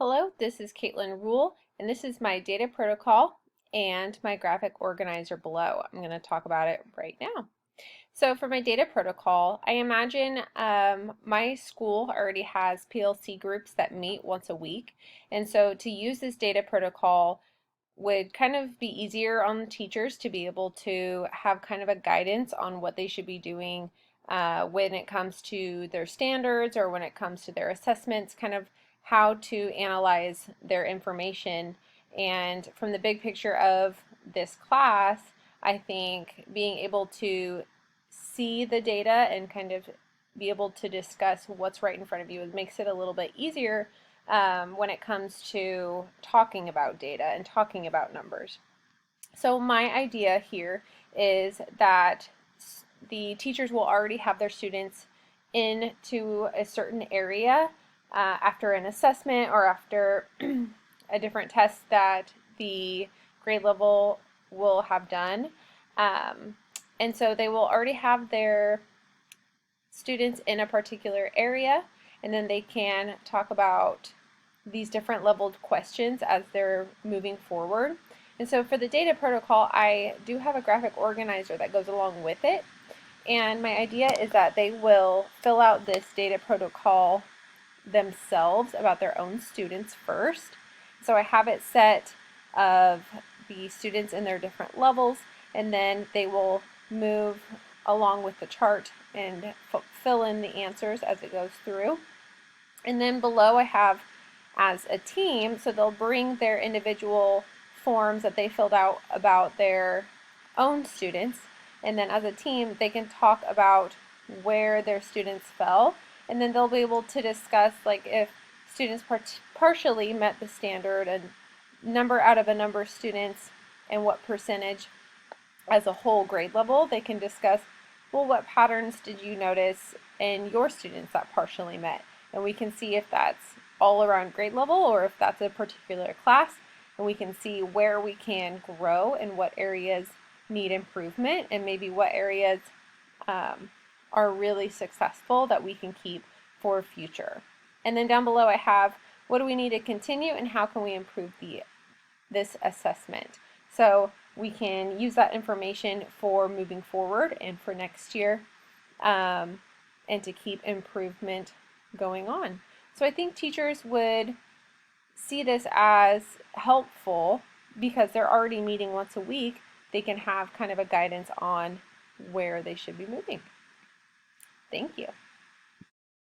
Hello, this is Caitlin Rule, and this is my data protocol and my graphic organizer below. I'm going to talk about it right now. So for my data protocol, I imagine my school already has PLC groups that meet once a week, and so to use this data protocol would kind of be easier on the teachers to be able to have kind of a guidance on what they should be doing when it comes to their standards or when it comes to their assessments, kind of how to analyze their information. And from the big picture of this class, I think being able to see the data and kind of be able to discuss what's right in front of you, it makes it a little bit easier when it comes to talking about data and talking about numbers. So my idea here is that the teachers will already have their students into a certain area after an assessment or after a different test that the grade level will have done. And so they will already have their students in a particular area, and then they can talk about these different leveled questions as they're moving forward. And so for the data protocol, I do have a graphic organizer that goes along with it. And my idea is that they will fill out this data protocol themselves about their own students first. So I have it set of the students in their different levels, and then they will move along with the chart and fill in the answers as it goes through. And then below I have as a team, so they'll bring their individual forms that they filled out about their own students, and then as a team they can talk about where their students fell, and then they'll be able to discuss like if students partially met the standard, a number out of a number of students, and what percentage as a whole grade level. They can discuss, well, what patterns did you notice in your students that partially met? And we can see if that's all around grade level or if that's a particular class, and we can see where we can grow and what areas need improvement and maybe what areas are really successful that we can keep for future. And then down below I have what do we need to continue and how can we improve this assessment. So we can use that information for moving forward and for next year, and to keep improvement going on. So I think teachers would see this as helpful because they're already meeting once a week. They can have kind of a guidance on where they should be moving. Thank you.